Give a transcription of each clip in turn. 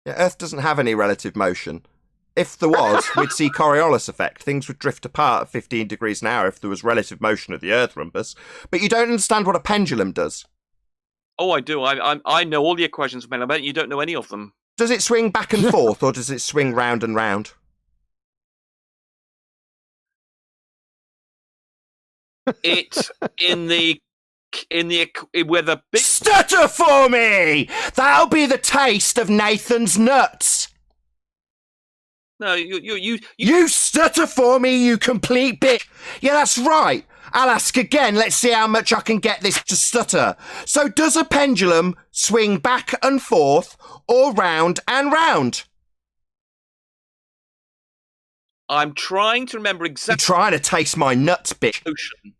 Yeah, Earth doesn't have any relative motion. If there was, we'd see Coriolis effect. Things would drift apart at 15 degrees an hour if there was relative motion of the Earth, Rumpus. But you don't understand what a pendulum does. Oh, I do. I know all the equations, man. I bet you don't know any of them. Does it swing back and forth, or does it swing round and round? It's where the big Stutter for me! That'll be the taste of Nathan's nuts. No, you You stutter for me, you complete bitch. Yeah, that's right. I'll ask again. Let's see how much I can get this to stutter. So does a pendulum swing back and forth or round and round? I'm trying to remember You're exactly. trying to taste my nuts, bitch. Motion.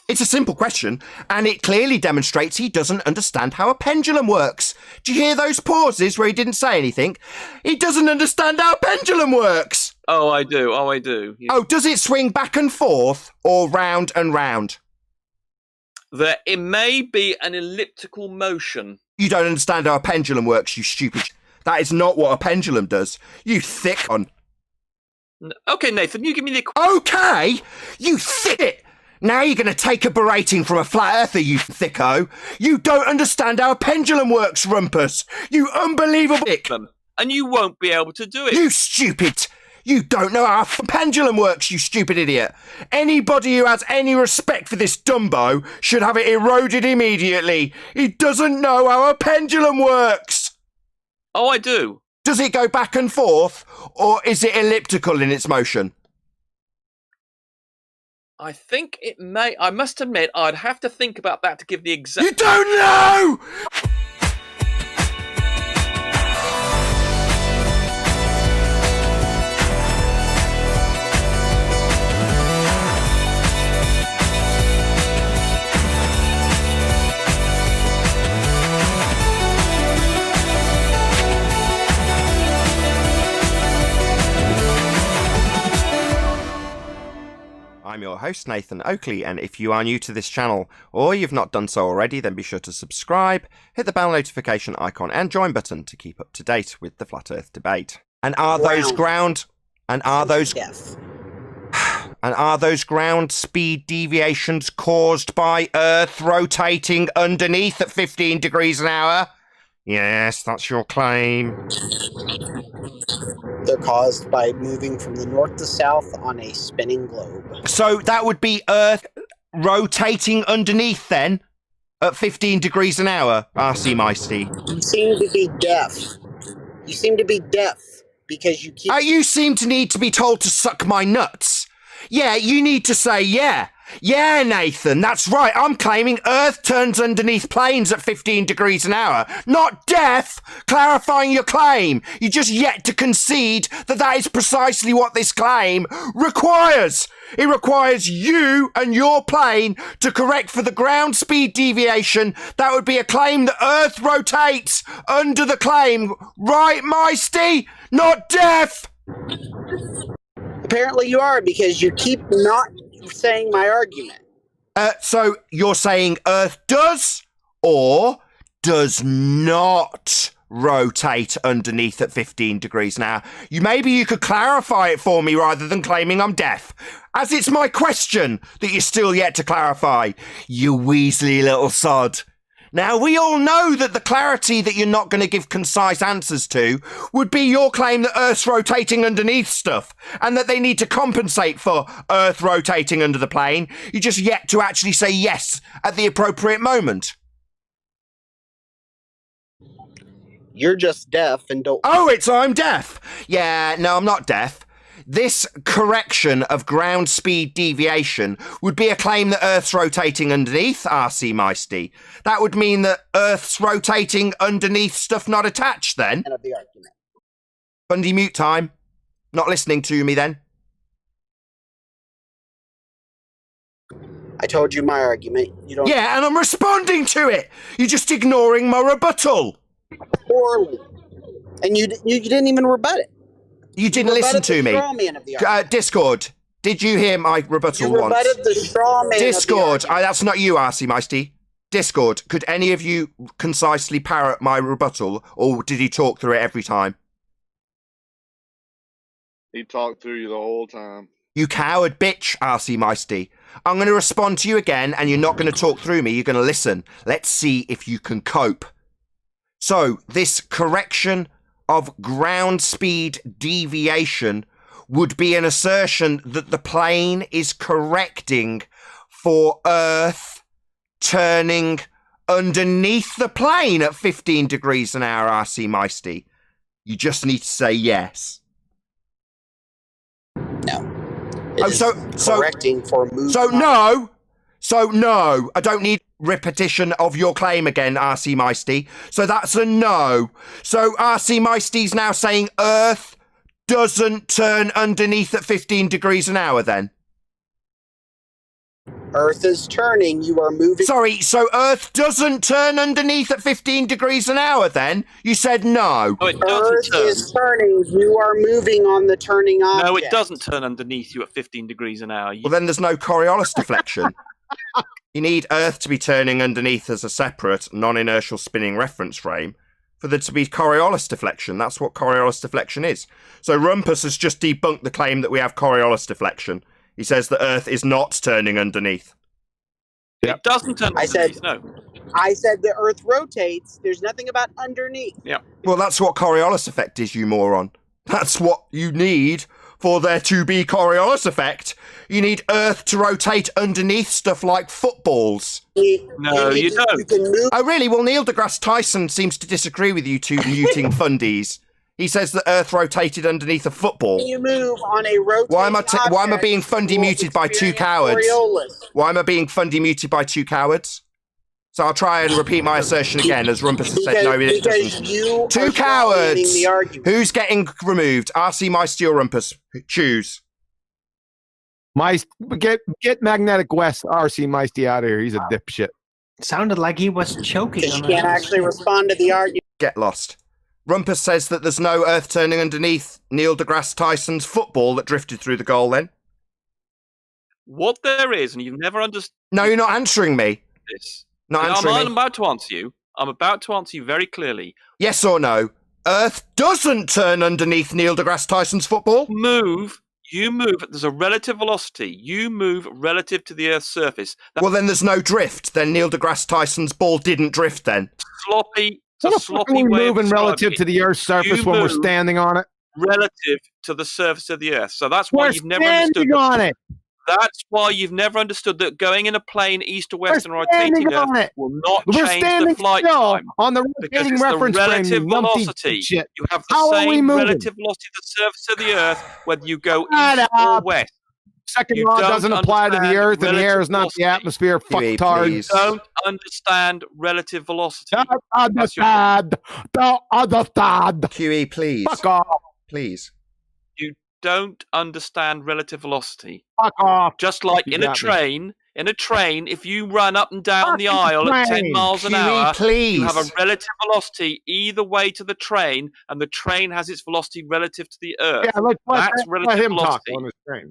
It's a simple question, and it clearly demonstrates he doesn't understand how a pendulum works. Do you hear those pauses where he didn't say anything? He doesn't understand how a pendulum works. Oh, I do. Yeah. Oh, does it swing back and forth or round and round? It may be an elliptical motion. You don't understand how a pendulum works, you stupid. That is not what a pendulum does. You thick on. Okay, Nathan, you give me the. Okay, you thick. Now you're going to take a berating from a flat earther, you thicko. You don't understand how a pendulum works, Rumpus. You unbelievable dick. And you won't be able to do it. You stupid. You don't know how a pendulum works, you stupid idiot. Anybody who has any respect for this Dumbo should have it eroded immediately. He doesn't know how a pendulum works. Oh, I do. Does it go back and forth, or is it elliptical in its motion? I think it may. I must admit, I'd have to think about that to give the exact. You don't know! I'm your host, Nathan Oakley, and if you are new to this channel, or you've not done so already, then be sure to subscribe, hit the bell notification icon and join button to keep up to date with the Flat Earth debate. And are those ground speed deviations caused by Earth rotating underneath at 15 degrees an hour? Yes, that's your claim. They're caused by moving from the north to south on a spinning globe. So that would be Earth rotating underneath then at 15 degrees an hour, RC Meisty. You seem to be deaf. You seem to be deaf because you keep... You seem to need to be told to suck my nuts. Yeah, you need to say yeah. Yeah, Nathan, that's right. I'm claiming Earth turns underneath planes at 15 degrees an hour. Not death! Clarifying your claim. You just yet to concede that that is precisely what this claim requires. It requires you and your plane to correct for the ground speed deviation. That would be a claim that Earth rotates under the claim. Right, Meisty? Not death! Apparently you are, because you keep not saying my argument. So you're saying Earth does or does not rotate underneath at 15 degrees an hour? Maybe you could clarify it for me rather than claiming I'm deaf, as it's my question that you're still yet to clarify, you weaselly little sod. Now, we all know that the clarity that you're not going to give concise answers to would be your claim that Earth's rotating underneath stuff and that they need to compensate for Earth rotating under the plane. You just yet to actually say yes at the appropriate moment. You're just deaf and don't... Oh, I'm deaf. Yeah, no, I'm not deaf. This correction of ground speed deviation would be a claim that Earth's rotating underneath, RC Meisty. That would mean that Earth's rotating underneath stuff not attached then? Of the argument. Bundy mute time. Not listening to me then? I told you my argument. You don't... Yeah, and I'm responding to it. You're just ignoring my rebuttal. Poorly. And you didn't even rebut it. You didn't listen to me. Discord, did you hear my rebuttal once? You rebutted the straw man. Discord, that's not you, RC Meisty. Discord, could any of you concisely parrot my rebuttal, or did he talk through it every time? He talked through you the whole time. You coward bitch, RC Meisty. I'm going to respond to you again, and you're not going to talk through me. You're going to listen. Let's see if you can cope. So, this correction of ground speed deviation would be an assertion that the plane is correcting for Earth turning underneath the plane at 15 degrees an hour, RC Meisty. You just need to say yes. No. It is correcting for movement. So no, I don't need repetition of your claim again, RC Meisty. So that's a no. So RC Meisty's now saying Earth doesn't turn underneath at 15 degrees an hour then? Earth is turning, you are moving. Sorry, so Earth doesn't turn underneath at 15 degrees an hour then? You said no. No, it doesn't Earth turn. is turning, you are moving on the turning object. No, it doesn't turn underneath you at 15 degrees an hour. Well, then there's no Coriolis deflection. You need Earth to be turning underneath as a separate, non-inertial spinning reference frame for there to be Coriolis deflection. That's what Coriolis deflection is. So Rumpus has just debunked the claim that we have Coriolis deflection. He says that Earth is not turning underneath. Yep. It doesn't turn underneath, no. I said the Earth rotates. There's nothing about underneath. Yeah. Well, that's what Coriolis effect is, you moron. That's what you need for there to be Coriolis effect. You need Earth to rotate underneath stuff like footballs. No, you don't. You can move. Oh, really? Well, Neil deGrasse Tyson seems to disagree with you two muting fundies. He says that Earth rotated underneath a football. You move on a rotating Why am I being fundy muted by two cowards? Coriolis. Why am I being fundy muted by two cowards? So I'll try and repeat my assertion again, as Rumpus has said. No, it doesn't. You two are cowards. the argument. Who's getting removed? RC Meisty or Rumpus? Choose. Get Magnetic West RC Meisty out of here. He's a dipshit. Sounded like he was choking. You can't actually respond to the argument. Get lost. Rumpus says that there's no Earth turning underneath Neil deGrasse Tyson's football that drifted through the goal then. What there is, and you've never understood No, you're not answering me. this. Not answering I'm me. about to answer you. I'm about to answer you very clearly. Yes or no? Earth doesn't turn underneath Neil deGrasse Tyson's football? You move, there's a relative velocity. You move relative to the Earth's surface. That's Well, then there's no drift. Then Neil deGrasse Tyson's ball didn't drift then. sloppy. What It's the a fuck are sloppy we way of moving relative describing to the Earth's surface You when we're move standing on it? relative to the surface of the Earth. So that's why We're you've never understood. standing on it. That's why you've never understood that going in a plane east to west and We're rotating standing Earth on it. will not We're change standing the flight still time. on the Because rotating it's the reference frame. relative You numpty velocity. shit. You have the How are we same moving? relative velocity of the surface of the Earth whether you go Shut east or up. west. Second You law don't doesn't apply to the understand Earth, and the relative air is not the velocity. atmosphere. Huey, Fucktard. please. Don't understand relative velocity. Don't That's your understand. Don't understand. QE, please. Fuck off. Please. You don't understand relative velocity. Fuck off. Just like You in a got me. train, if you run up and down the Fucking aisle at 10 train. miles an QE, hour, please. you have a relative velocity either way to the train, and the train has its velocity relative to the Earth. Yeah, let's That's let relative him talk velocity. on his train.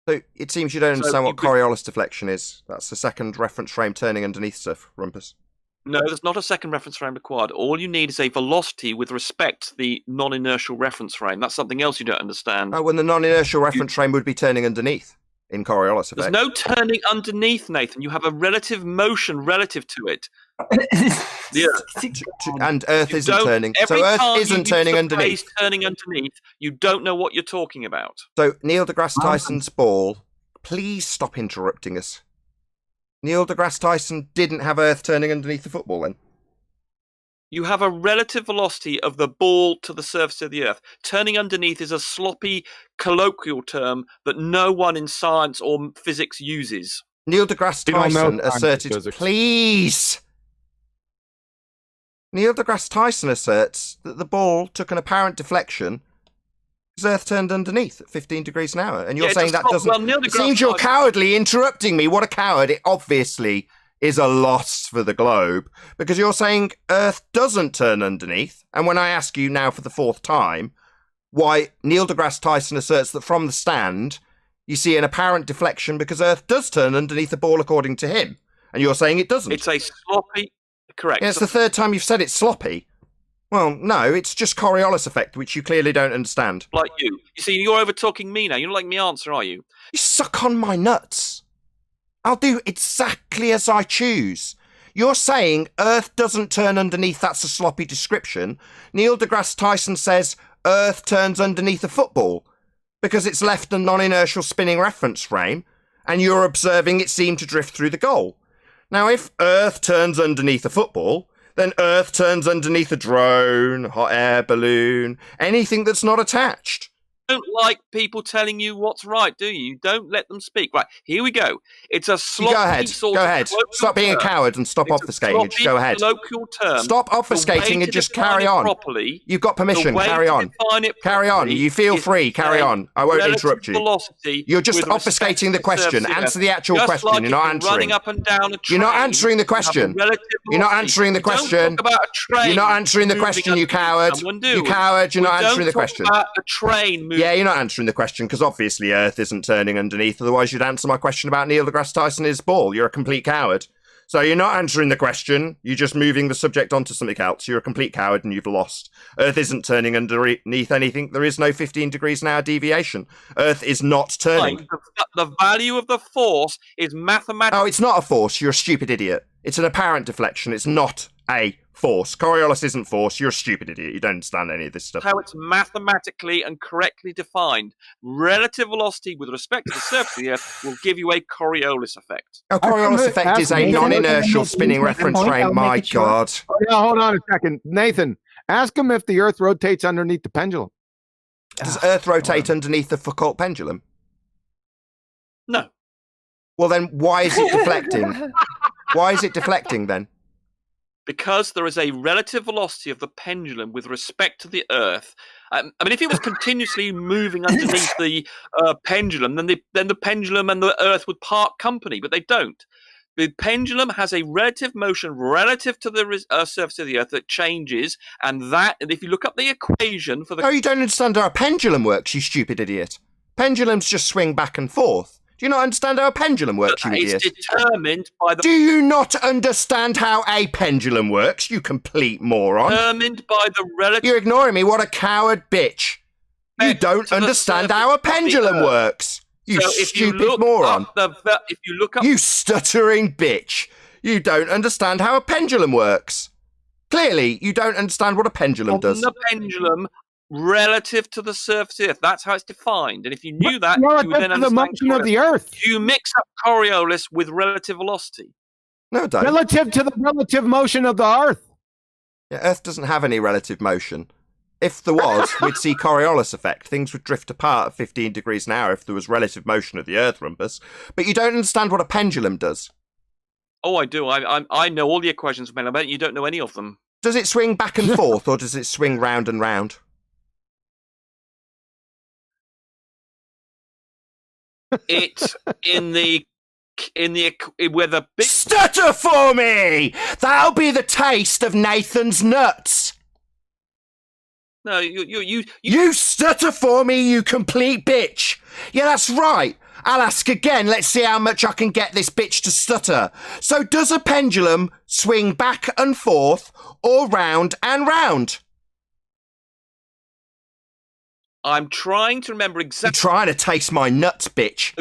So it seems you don't So understand you what could- Coriolis deflection is. That's the second reference frame turning underneath stuff, Rumpus. No, there's not a second reference frame required. All you need is a velocity with respect to the non-inertial reference frame. That's something else you don't understand. Oh, when the non-inertial reference frame would be turning underneath in Coriolis There's effect. no turning underneath, Nathan. You have a relative motion relative to it. Yeah. And Earth You isn't don't- turning. every So Earth time you isn't use turning the underneath. phrase turning underneath, you don't know what you're talking about. So Neil deGrasse Tyson's ball, please stop interrupting us. Neil deGrasse Tyson didn't have Earth turning underneath the football then. You have a relative velocity of the ball to the surface of the Earth. Turning underneath is a sloppy colloquial term that no one in science or physics uses. Neil deGrasse You don't know Tyson science asserted, physics. please. Neil deGrasse Tyson asserts that the ball took an apparent deflection because Earth turned underneath at 15 degrees an hour. And you're Yeah, saying it's that not- doesn't... well, Neil it deGrasse seems you're Tyson- cowardly interrupting me. What a coward. It obviously is a loss for the globe because you're saying Earth doesn't turn underneath. And when I ask you now for the fourth time why Neil deGrasse Tyson asserts that from the stand You see an apparent deflection because Earth does turn underneath the ball according to him. And you're saying it doesn't. It's a sloppy... Correct. Yeah, it's the third time you've said it's sloppy. Well, no, it's just Coriolis effect, which you clearly don't understand. Like you. You see, you're over-talking me now. You're not letting me answer, are you? You suck on my nuts. I'll do exactly as I choose. You're saying Earth doesn't turn underneath, that's a sloppy description. Neil deGrasse Tyson says Earth turns underneath a football because it's left a non-inertial spinning reference frame, and you're observing it seem to drift through the goal. Now, if Earth turns underneath a football, then Earth turns underneath a drone, hot air balloon, anything that's not attached. You don't like people telling you what's right, do you? You don't let them speak. Right, here we go. It's a sloppy Go ahead. sort Go of ahead. Stop being a coward and stop obfuscating. Just go ahead. Colloquial term. Stop obfuscating and just carry on. Properly, You've got permission. Carry on. Carry on. You feel free. Carry on. I won't interrupt you. You're just obfuscating the question. Answer the actual question. You're not answering. Running up and down a train, You're not answering the question. You're not answering the question. You're not answering the question, you coward. You coward. You're not answering the question. Yeah, you're not answering the question because obviously Earth isn't turning underneath. Otherwise, you'd answer my question about Neil deGrasse Tyson and his ball. You're a complete coward. So you're not answering the question. You're just moving the subject onto something else. You're a complete coward and you've lost. Earth isn't turning underneath anything. There is no 15 degrees an hour deviation. Earth is not turning. The value of the force is mathematical. Oh, it's not a force. You're a stupid idiot. It's an apparent deflection. It's not a force. Coriolis isn't force. You're a stupid idiot. You don't understand any of this stuff. How it's mathematically and correctly defined. Relative velocity with respect to the surface of the Earth will give you a Coriolis effect. A Coriolis effect is a non-inertial spinning reference frame. My God. Oh, yeah, hold on a second. Nathan, ask him if the Earth rotates underneath the pendulum. Does Earth rotate underneath the Foucault pendulum? No. Well, then why is it deflecting? Why is it deflecting then? Because there is a relative velocity of the pendulum with respect to the Earth. I mean, if it was continuously moving underneath the pendulum, then the pendulum and the Earth would part company, but they don't. The pendulum has a relative motion relative to the surface of the Earth that changes, and if you look up the equation for the... Oh, you don't understand how a pendulum works, you stupid idiot. Pendulums just swing back and forth. Do you not understand how a pendulum works, you idiot? It's determined by the... Do you not understand how a pendulum works, you complete moron? Determined by the relative... You're ignoring me, what a coward bitch. You don't understand how a pendulum works. You stupid moron. If you look up... You stuttering bitch. You don't understand how a pendulum works. Clearly, you don't understand what a pendulum does. The pendulum... relative to the surface of the Earth. That's how it's defined. And if you knew that, you would then understand the motion of the Earth. You mix up Coriolis with relative velocity. No, I don't. Relative to the relative motion of the Earth. Yeah, Earth doesn't have any relative motion. If there was, we'd see Coriolis effect. Things would drift apart at 15 degrees an hour if there was relative motion of the Earth, Rumpus. But you don't understand what a pendulum does. Oh, I do. I know all the equations, man. I bet you don't know any of them. Does it swing back and forth, or does it swing round and round? It's where the big... Stutter for me! That'll be the taste of Nathan's nuts. No, You stutter for me, you complete bitch. Yeah, that's right. I'll ask again. Let's see how much I can get this bitch to stutter. So does a pendulum swing back and forth or round and round? I'm trying to remember exactly... You're trying to taste my nuts, bitch.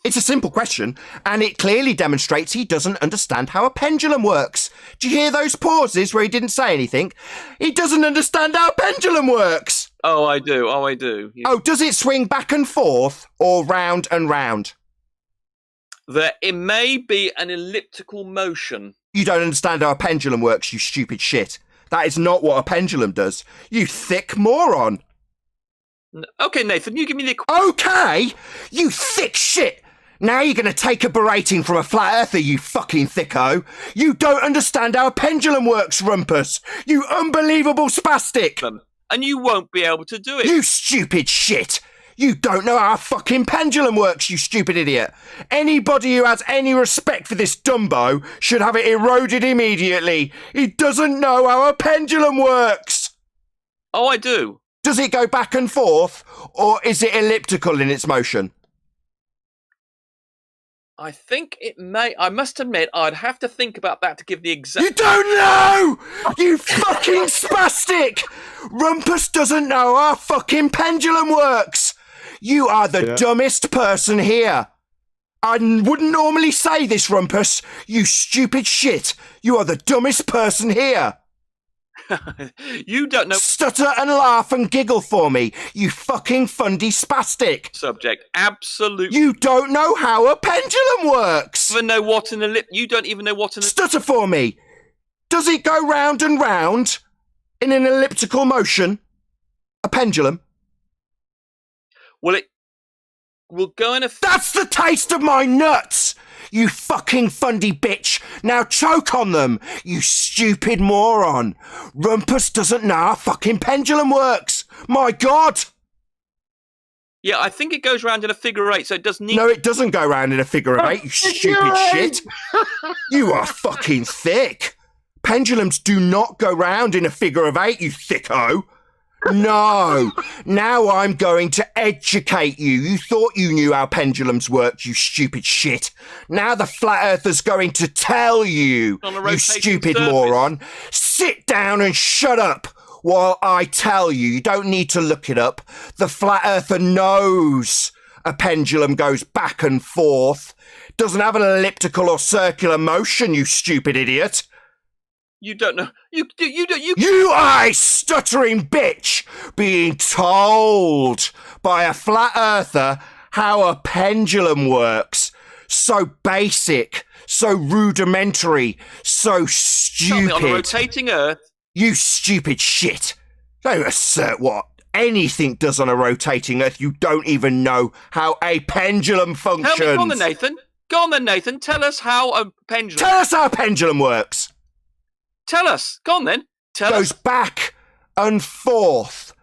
It's a simple question, and it clearly demonstrates he doesn't understand how a pendulum works. Do you hear those pauses where he didn't say anything? He doesn't understand how a pendulum works. Oh, I do. Yeah. Oh, does it swing back and forth or round and round? It may be an elliptical motion. You don't understand how a pendulum works, you stupid shit. That is not what a pendulum does. You thick moron. Okay, Nathan, you give me the... Okay, you thick shit. Now you're going to take a berating from a flat earther, you fucking thicko. You don't understand how a pendulum works, Rumpus. You unbelievable spastic. And you won't be able to do it. You stupid shit. You don't know how a fucking pendulum works, you stupid idiot. Anybody who has any respect for this Dumbo should have it eroded immediately. He doesn't know how a pendulum works. Oh, I do. Does it go back and forth, or is it elliptical in its motion? I think it may. I must admit, I'd have to think about that to give the exact. You don't know! You fucking spastic! Rumpus doesn't know how fucking pendulum works! You are the dumbest person here. I wouldn't normally say this, Rumpus. You stupid shit. You are the dumbest person here. You don't know. Stutter and laugh and giggle for me, you fucking fundy spastic. Subject. Absolutely. You don't know how a pendulum works. Even know what an ellipse. You don't even know what an. Stutter for me. Does it go round and round in an elliptical motion? A pendulum? Well, it will go in a. That's the taste of my nuts! You fucking fundy bitch! Now choke on them, you stupid moron! Rumpus doesn't know how fucking pendulum works! My God! Yeah, I think it goes round in a figure eight, so it doesn't need. No, it doesn't go round in a figure of eight, you stupid shit! You are fucking thick! Pendulums do not go round in a figure of eight, you thicko! No! Now I'm going to educate you. You thought you knew how pendulums worked, you stupid shit. Now the flat earther's going to tell you, you stupid moron. Sit down and shut up while I tell you. You don't need to look it up. The flat earther knows a pendulum goes back and forth. Doesn't have an elliptical or circular motion, you stupid idiot. You don't know. You. You are a stuttering bitch being told by a flat earther how a pendulum works. So basic, so rudimentary, so stupid. Tell me, on a rotating Earth. You stupid shit. Don't assert what anything does on a rotating Earth. You don't even know how a pendulum functions. Tell me, go on then, Nathan. Go on then, Nathan. Tell us how a pendulum. Tell us how a pendulum works. Tell us. Go on then. Tell Goes us. back and forth.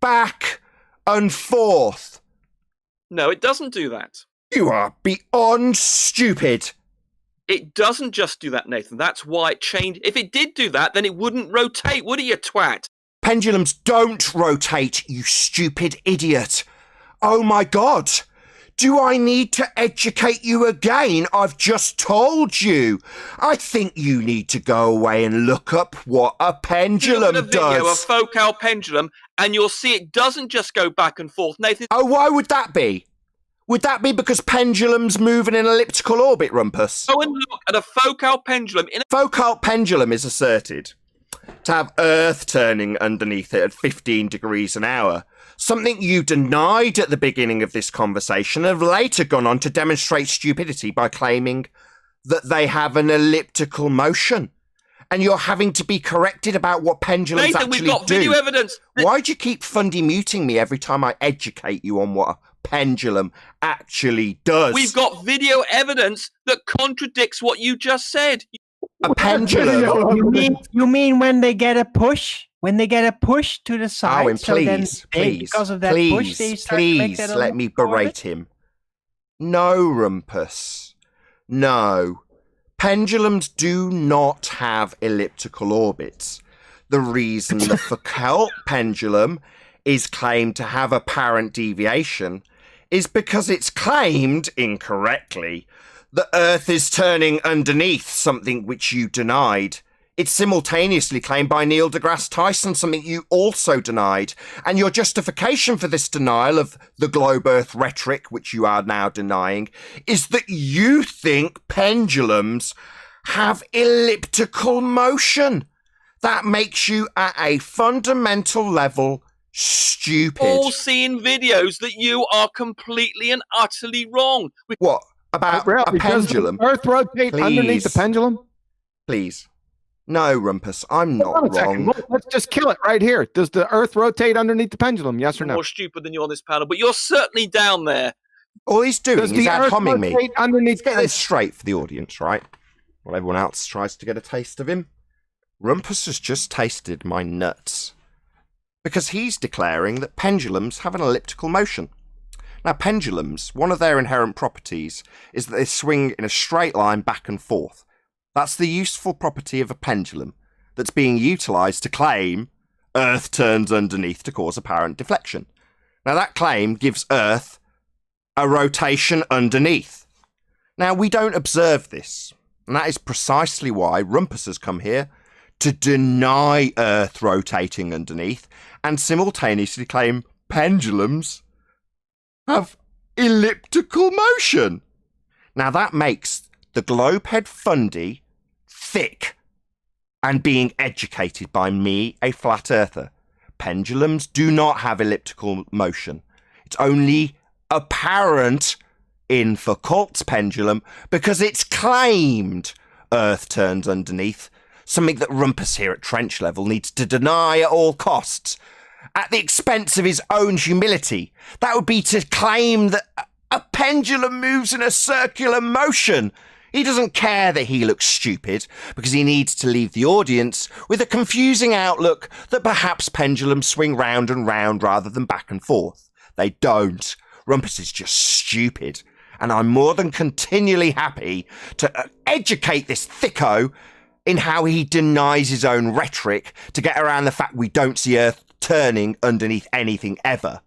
Back and forth. No, it doesn't do that. You are beyond stupid. It doesn't just do that, Nathan. That's why it changed. If it did do that, then it wouldn't rotate, would it, you twat? Pendulums don't rotate, you stupid idiot. Oh my God. Do I need to educate you again? I've just told you. I think you need to go away and look up what a pendulum Look at a video does. of focal pendulum, and you'll see it doesn't just go back and forth, Nathan. Oh, why would that be? Would that be because pendulums move in an elliptical orbit, Rumpus? Go and look at a focal pendulum. Focal pendulum is asserted to have Earth turning underneath it at 15 degrees an hour. Something you denied at the beginning of this conversation, have later gone on to demonstrate stupidity by claiming that they have an elliptical motion. And you're having to be corrected about what pendulums Nathan, actually do. we've got video evidence. Why do you keep fundy muting me every time I educate you on what a pendulum actually does? We've got video evidence that contradicts what you just said. A pendulum. You mean when they get a push? When they get a push to the side? Owen, so then please, because of that push, they start to make that let me berate him. No, Rumpus. No. Pendulums do not have elliptical orbits. The reason the Foucault pendulum is claimed to have apparent deviation is because it's claimed, incorrectly, that Earth is turning underneath, something which you denied. It's simultaneously claimed by Neil deGrasse Tyson, something you also denied. And your justification for this denial of the globe Earth rhetoric, which you are now denying, is that you think pendulums have elliptical motion. That makes you, at a fundamental level, stupid. All seeing videos that you are completely and utterly wrong. What? About Really, a pendulum? Does the Earth rotate underneath the Please. pendulum? Please. No, Rumpus, I'm Hold on not a second. wrong. Let's just kill it right here. Does the Earth rotate underneath the pendulum? Yes or I'm no? more stupid than you on this panel, but you're certainly down there. All he's doing Does is the Earth ad-homming me. rotate underneath Let's get this straight for the audience, right? While everyone else tries to get a taste of him. Rumpus has just tasted my nuts. Because he's declaring that pendulums have an elliptical motion. Now, pendulums, one of their inherent properties is that they swing in a straight line back and forth. That's the useful property of a pendulum that's being utilised to claim Earth turns underneath to cause apparent deflection. Now, that claim gives Earth a rotation underneath. Now, we don't observe this, and that is precisely why Rumpus has come here to deny Earth rotating underneath and simultaneously claim pendulums have elliptical motion. Now, that makes the globehead fundy thick and being educated by me, a flat earther. Pendulums do not have elliptical motion. It's only apparent in Foucault's pendulum because it's claimed Earth turns underneath, something that Rumpus here at trench level needs to deny at all costs, at the expense of his own humility. That would be to claim that a pendulum moves in a circular motion. He doesn't care that he looks stupid because he needs to leave the audience with a confusing outlook that perhaps pendulums swing round and round rather than back and forth. They don't. Rumpus is just stupid. And I'm more than continually happy to educate this thicko in how he denies his own rhetoric to get around the fact we don't see Earth turning underneath anything ever.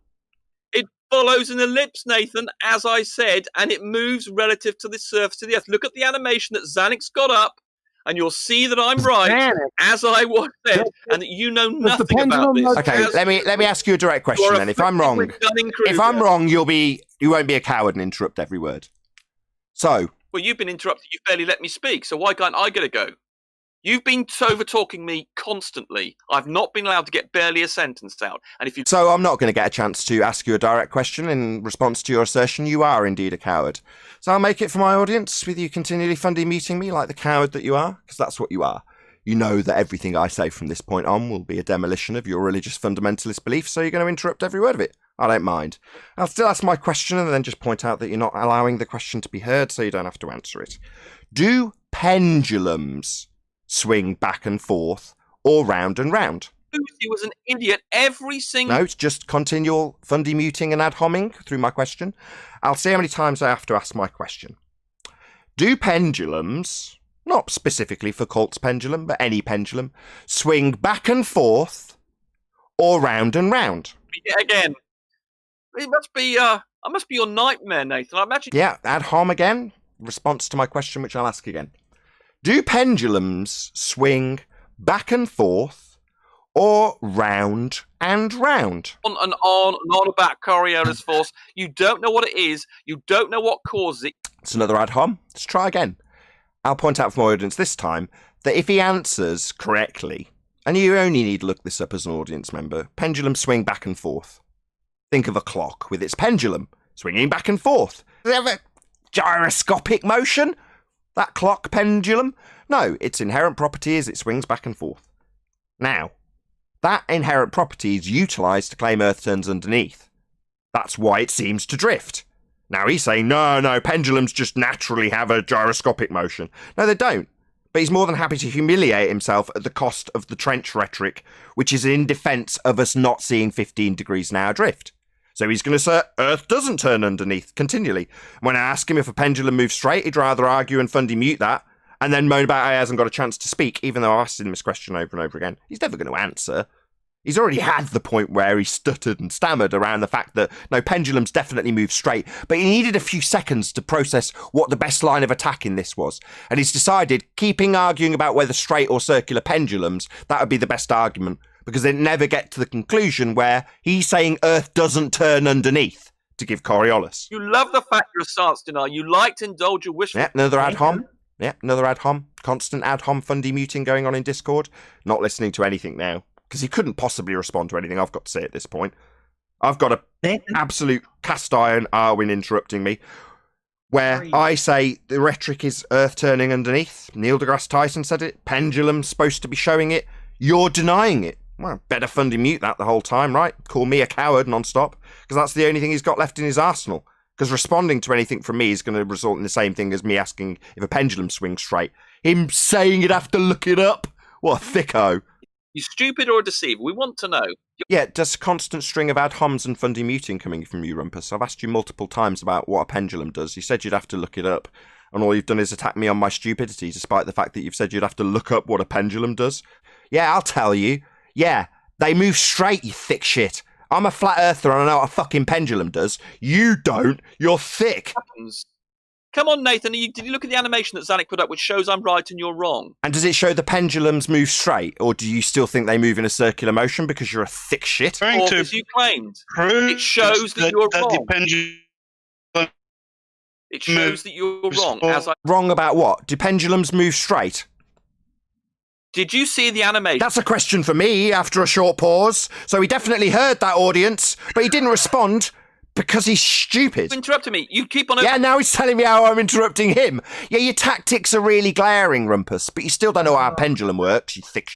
Follows an ellipse, Nathan, as I said, and it moves relative to the surface of the Earth. Look at the animation that Zanuck's got up, and you'll see that I'm right, Zanuck. as I was said, and that you know nothing about this. Okay, let me ask you a direct question then. If I'm wrong, you won't be a coward and interrupt every word. So, well, you've been interrupted. You barely let me speak, so why can't I get a go? You've been over-talking me constantly. I've not been allowed to get barely a sentence out. And if you... So I'm not going to get a chance to ask you a direct question in response to your assertion. You are indeed a coward. So I'll make it for my audience with you continually fundy muting me like the coward that you are, because that's what you are. You know that everything I say from this point on will be a demolition of your religious fundamentalist beliefs, so you're going to interrupt every word of it. I don't mind. I'll still ask my question and then just point out that you're not allowing the question to be heard, so you don't have to answer it. Do pendulums swing back and forth or round and round? Lucy was an idiot every single... No, it's just continual fundy muting and ad homing through my question. I'll see how many times I have to ask my question. Do pendulums, not specifically Foucault's pendulum, but any pendulum, swing back and forth or round and round? Yeah, again. It must be, I must be your nightmare, Nathan. I imagine... Yeah, ad hom again. Response to my question, which I'll ask again. Do pendulums swing back and forth or round and round? On and on and on about Coriolis force. You don't know what it is. You don't know what causes it. It's another ad hom. Let's try again. I'll point out for my audience this time that if he answers correctly, and you only need to look this up as an audience member, pendulums swing back and forth. Think of a clock with its pendulum swinging back and forth. Does it have a gyroscopic motion? That clock pendulum? No, its inherent property is it swings back and forth. Now, that inherent property is utilised to claim Earth turns underneath. That's why it seems to drift. Now he's saying, no, pendulums just naturally have a gyroscopic motion. No, they don't. But he's more than happy to humiliate himself at the cost of the trench rhetoric, which is in defence of us not seeing 15 degrees an hour drift. So he's going to assert Earth doesn't turn underneath continually. When I ask him if a pendulum moves straight, he'd rather argue and fundy mute that, and then moan about how he hasn't got a chance to speak, even though I've asked him this question over and over again. He's never going to answer. He's already had the point where he stuttered and stammered around the fact that, no, pendulums definitely move straight, but he needed a few seconds to process what the best line of attack in this was. And he's decided, keeping arguing about whether straight or circular pendulums, that would be the best argument, because they'd never get to the conclusion where he's saying Earth doesn't turn underneath to give Coriolis. You love the fact you're a science denier. You like to indulge your wish. Yeah, another ad hom. Yeah, another ad hom. Constant ad hom fundy muting going on in Discord. Not listening to anything now, because he couldn't possibly respond to anything I've got to say at this point. I've got an absolute cast iron Arwen interrupting me, where I say the rhetoric is Earth turning underneath. Neil deGrasse Tyson said it. Pendulum's supposed to be showing it. You're denying it. Well, better fundy mute that the whole time, right? Call me a coward non-stop, because that's the only thing he's got left in his arsenal. Because responding to anything from me is going to result in the same thing as me asking if a pendulum swings straight. Him saying you'd have to look it up. What a thicko. You stupid or a deceiver? We want to know. Yeah, just a constant string of ad homs and fundy muting coming from you, Rumpus. I've asked you multiple times about what a pendulum does. You said you'd have to look it up. And all you've done is attack me on my stupidity, despite the fact that you've said you'd have to look up what a pendulum does. Yeah, I'll tell you. Yeah, They move straight, you thick shit. I'm a flat earther and I know what a fucking pendulum does. You don't. You're thick. Come on, Nathan. Did you look at the animation that Zanuck put up, which shows I'm right and you're wrong? And does it show the pendulums move straight, or do you still think they move in a circular motion because you're a thick shit? Or, as you claimed, it shows that you're wrong. It shows that you're wrong. Wrong about what? Do pendulums move straight? Did you see the animation? That's a question for me after a short pause. So he definitely heard that, audience, but he didn't respond because he's stupid. You interrupted me. You keep on... Yeah, now he's telling me how I'm interrupting him. Yeah, your tactics are really glaring, Rumpus, but you still don't know how a pendulum works, you thick...